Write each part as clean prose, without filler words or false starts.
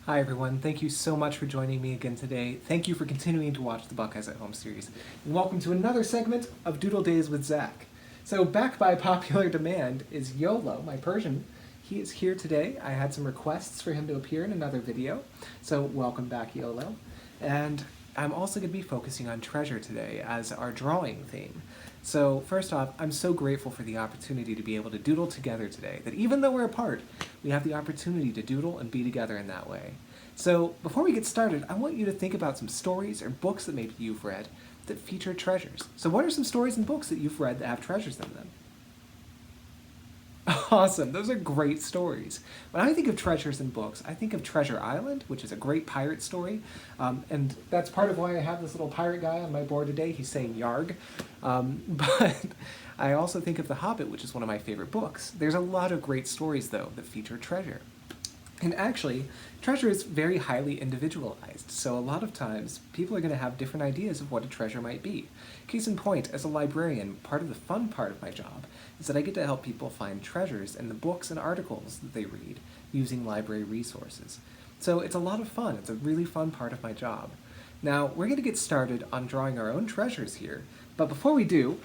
Hi everyone, thank you so much for joining me again today. Thank you for continuing to watch the Buckeyes at Home series. And welcome to another segment of Doodle Days with Zach. So back by popular demand is Yolo, my Persian. He is here today. I had some requests for him to appear in another video. So welcome back, Yolo. And I'm also going to be focusing on treasure today as our drawing theme. So first off, I'm so grateful for the opportunity to be able to doodle together today, that even though we're apart, we have the opportunity to doodle and be together in that way. So before we get started, I want you to think about some stories or books that maybe you've read that feature treasures. So what are some stories and books that you've read that have treasures in them? Awesome, those are great stories. When I think of treasures in books, I think of Treasure Island, which is a great pirate story. And that's part of why I have this little pirate guy on my board today. He's saying Yarg. But I also think of The Hobbit, which is one of my favorite books. There's a lot of great stories, though, that feature treasure. And actually, treasure is very highly individualized, so a lot of times people are going to have different ideas of what a treasure might be. Case in point, as a librarian, part of the fun part of my job is that I get to help people find treasures in the books and articles that they read using library resources. So it's a lot of fun. It's a really fun part of my job. Now, we're going to get started on drawing our own treasures here, but before we do,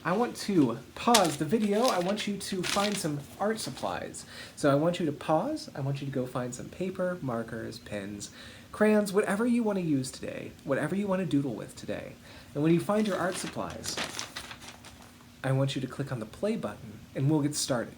I want to pause the video. I want you to find some art supplies. So I want you to pause. I want you to go find some paper, markers, pens, crayons, whatever you want to use today, whatever you want to doodle with today. And when you find your art supplies, I want you to click on the play button and we'll get started.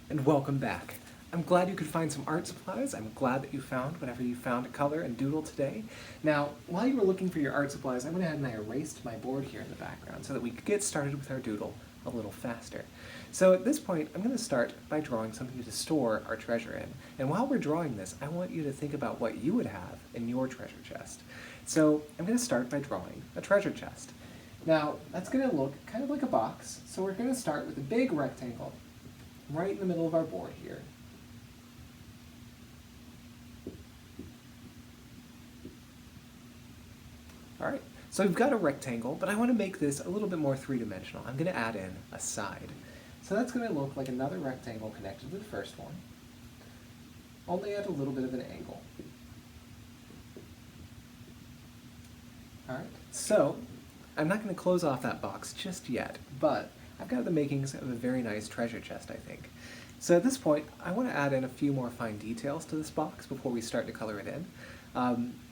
And welcome back. I'm glad you could find some art supplies. I'm glad that you found whatever you found to color and doodle today. Now, while you were looking for your art supplies, I went ahead and I erased my board here in the background so that we could get started with our doodle a little faster. So at this point, I'm going to start by drawing something to store our treasure in. And while we're drawing this, I want you to think about what you would have in your treasure chest. So I'm going to start by drawing a treasure chest. Now, that's going to look kind of like a box, so we're going to start with a big rectangle right in the middle of our board here. All right, so we've got a rectangle, but I want to make this a little bit more three-dimensional. I'm going to add in a side. So that's going to look like another rectangle connected to the first one, only at a little bit of an angle. All right, so I'm not going to close off that box just yet, but I've got the makings of a very nice treasure chest, I think. So at this point, I want to add in a few more fine details to this box before we start to color it in.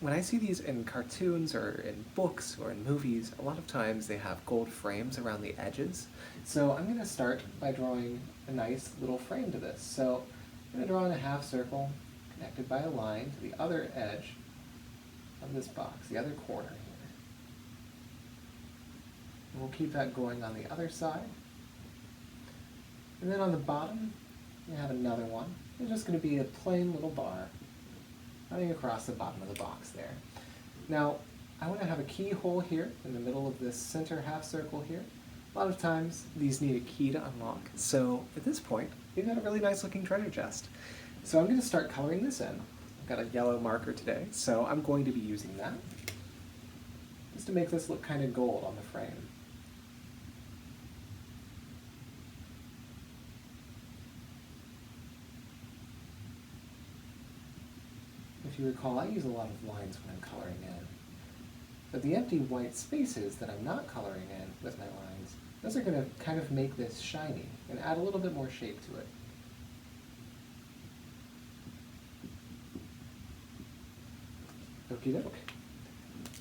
When I see these in cartoons or in books or in movies, a lot of times they have gold frames around the edges. So I'm going to start by drawing a nice little frame to this. So I'm going to draw in a half circle connected by a line to the other edge of this box, the other corner here. And we'll keep that going on the other side. And then on the bottom, you have another one. It's just going to be a plain little bar running across the bottom of the box there. Now, I want to have a keyhole here in the middle of this center half circle here. A lot of times, these need a key to unlock. So at this point, we've got a really nice looking treasure chest. So I'm going to start coloring this in. I've got a yellow marker today, so I'm going to be using that just to make this look kind of gold on the frame. If you recall, I use a lot of lines when I'm coloring in. But the empty white spaces that I'm not coloring in with my lines, those are going to kind of make this shiny and add a little bit more shape to it. Okie doke.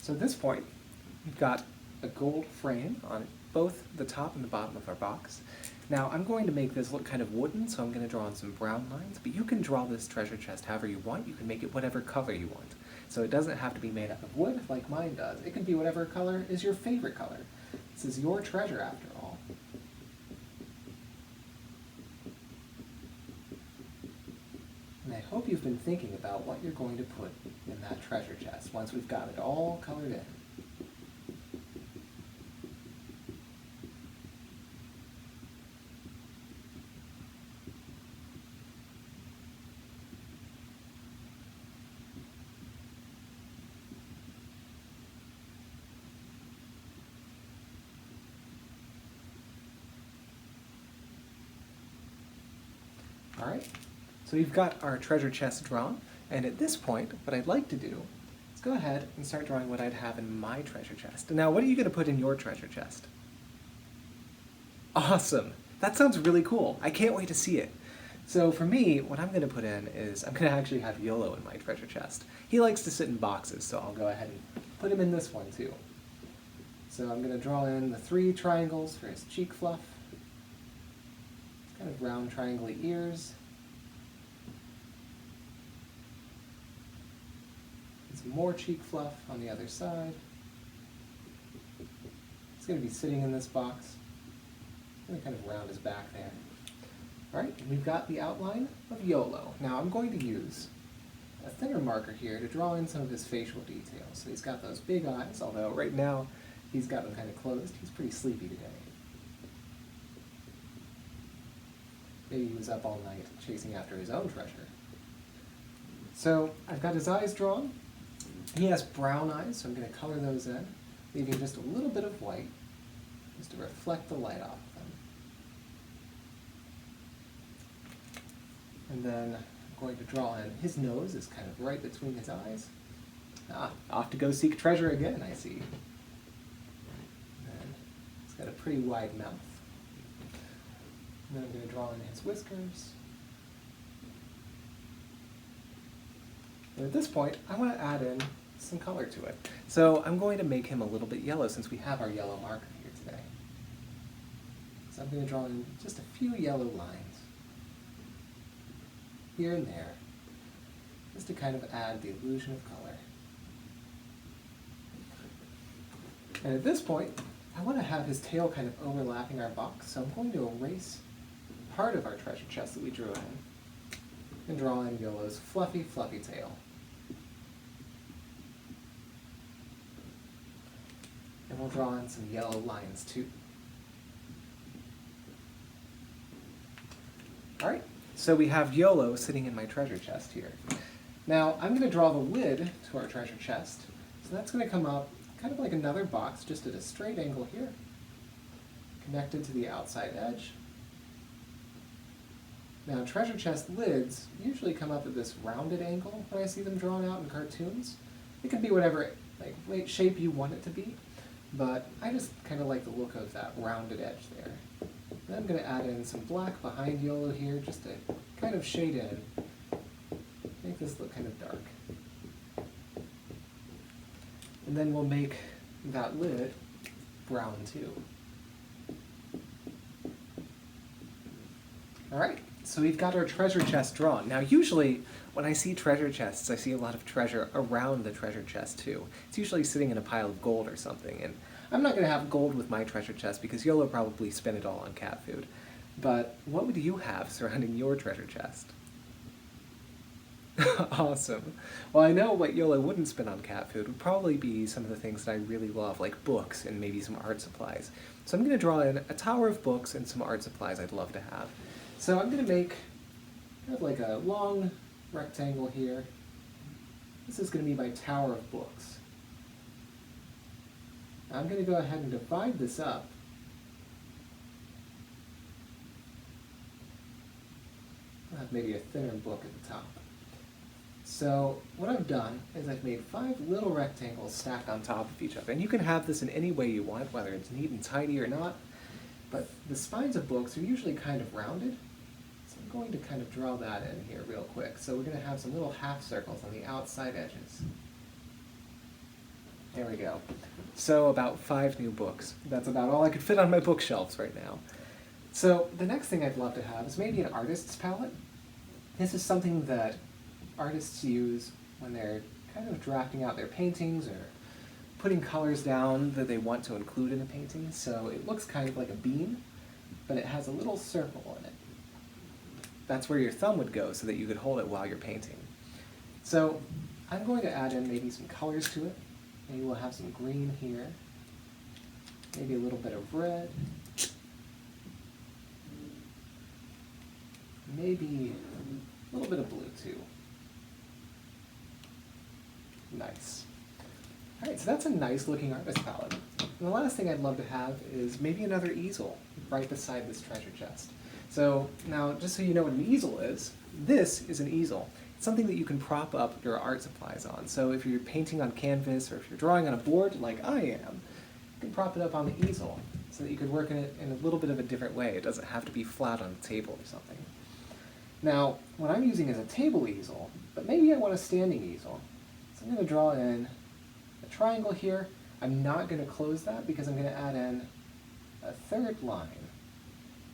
So at this point, we've got a gold frame on both the top and the bottom of our box. Now I'm going to make this look kind of wooden, so I'm going to draw on some brown lines, but you can draw this treasure chest however you want. You can make it whatever color you want. So it doesn't have to be made up of wood like mine does. It can be whatever color is your favorite color. This is your treasure after all. And I hope you've been thinking about what you're going to put in that treasure chest once we've got it all colored in. All right, so we've got our treasure chest drawn, and at this point, what I'd like to do is go ahead and start drawing what I'd have in my treasure chest. Now, what are you going to put in your treasure chest? Awesome! That sounds really cool. I can't wait to see it. So for me, what I'm going to put in is I'm going to actually have YOLO in my treasure chest. He likes to sit in boxes, so I'll go ahead and put him in this one too. So I'm going to draw in the 3 triangles for his cheek fluff. Kind of round triangle-y ears. And some more cheek fluff on the other side. He's going to be sitting in this box. I'm going to kind of round his back there. Alright, we've got the outline of YOLO. Now I'm going to use a thinner marker here to draw in some of his facial details. So he's got those big eyes, although right now he's got them kind of closed. He's pretty sleepy today. Maybe he was up all night chasing after his own treasure. So I've got his eyes drawn. He has brown eyes, so I'm going to color those in, leaving just a little bit of white, just to reflect the light off of them. And then I'm going to draw in his nose is kind of right between his eyes. Off to go seek treasure again, I see. And he's got a pretty wide mouth. And then I'm going to draw in his whiskers. And at this point, I want to add in some color to it. So I'm going to make him a little bit yellow since we have our yellow marker here today. So I'm going to draw in just a few yellow lines here and there, just to kind of add the illusion of color. And at this point, I want to have his tail kind of overlapping our box, so I'm going to erase part of our treasure chest that we drew in and draw in YOLO's fluffy, fluffy tail. And we'll draw in some yellow lines too. All right. So we have YOLO sitting in my treasure chest here. Now I'm going to draw the lid to our treasure chest. So that's going to come up kind of like another box, just at a straight angle here, connected to the outside edge. Now treasure chest lids usually come up at this rounded angle when I see them drawn out in cartoons. It can be whatever shape you want it to be, but I just kind of like the look of that rounded edge there. Then I'm going to add in some black behind YOLO here, just to kind of shade in, make this look kind of dark. And then we'll make that lid brown too. Alright, so we've got our treasure chest drawn. Now usually when I see treasure chests, I see a lot of treasure around the treasure chest too. It's usually sitting in a pile of gold or something, and I'm not going to have gold with my treasure chest because YOLO probably spent it all on cat food. But what would you have surrounding your treasure chest? Awesome. Well, I know what YOLO wouldn't spend on cat food would probably be some of the things that I really love, like books and maybe some art supplies. So I'm going to draw in a tower of books and some art supplies I'd love to have. So I'm going to make kind of like a long rectangle here. This is going to be my tower of books. I'm going to go ahead and divide this up. I'll have maybe a thinner book at the top. So what I've done is I've made 5 little rectangles stacked on top of each other. And you can have this in any way you want, whether it's neat and tidy or not. But the spines of books are usually kind of rounded. So I'm going to kind of draw that in here real quick. So we're going to have some little half circles on the outside edges. There we go. So about 5 new books. That's about all I could fit on my bookshelves right now. So the next thing I'd love to have is maybe an artist's palette. This is something that artists use when they're kind of drafting out their paintings or putting colors down that they want to include in a painting. So it looks kind of like a bean, but it has a little circle in it. That's where your thumb would go so that you could hold it while you're painting. So I'm going to add in maybe some colors to it. Maybe we'll have some green here, maybe a little bit of red, maybe a little bit of blue too. Nice. All right, so that's a nice looking artist palette. And the last thing I'd love to have is maybe another easel right beside this treasure chest. So now, just so you know what an easel is, this is an easel. It's something that you can prop up your art supplies on. So if you're painting on canvas or if you're drawing on a board like I am, you can prop it up on the easel so that you could work in it in a little bit of a different way. It doesn't have to be flat on a table or something. Now, what I'm using is a table easel, but maybe I want a standing easel. So I'm going to draw in a triangle here. I'm not going to close that because I'm going to add in a third line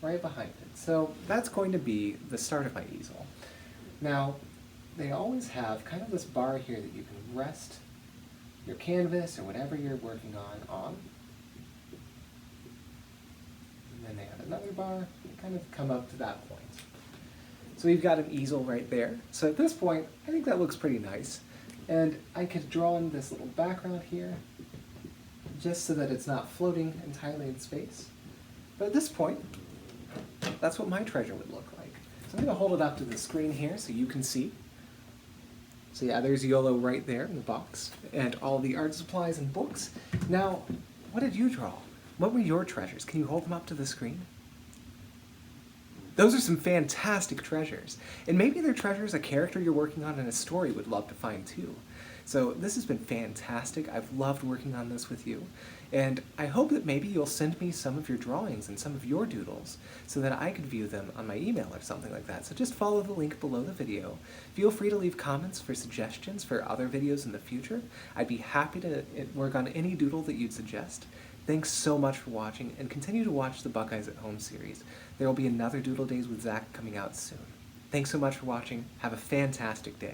right behind it. So that's going to be the start of my easel. Now, they always have kind of this bar here that you can rest your canvas or whatever you're working on. And then they have another bar and kind of come up to that point. So we've got an easel right there. So at this point, I think that looks pretty nice. And I could draw in this little background here, just so that it's not floating entirely in space. But at this point, that's what my treasure would look like. So I'm going to hold it up to the screen here so you can see. So yeah, there's YOLO right there in the box, and all the art supplies and books. Now, what did you draw? What were your treasures? Can you hold them up to the screen? Those are some fantastic treasures. And maybe they're treasures a character you're working on in a story would love to find too. So this has been fantastic. I've loved working on this with you. And I hope that maybe you'll send me some of your drawings and some of your doodles so that I could view them on my email or something like that. So just follow the link below the video. Feel free to leave comments for suggestions for other videos in the future. I'd be happy to work on any doodle that you'd suggest. Thanks so much for watching, and continue to watch the Buckeyes at Home series. There will be another Doodle Days with Zach coming out soon. Thanks so much for watching. Have a fantastic day.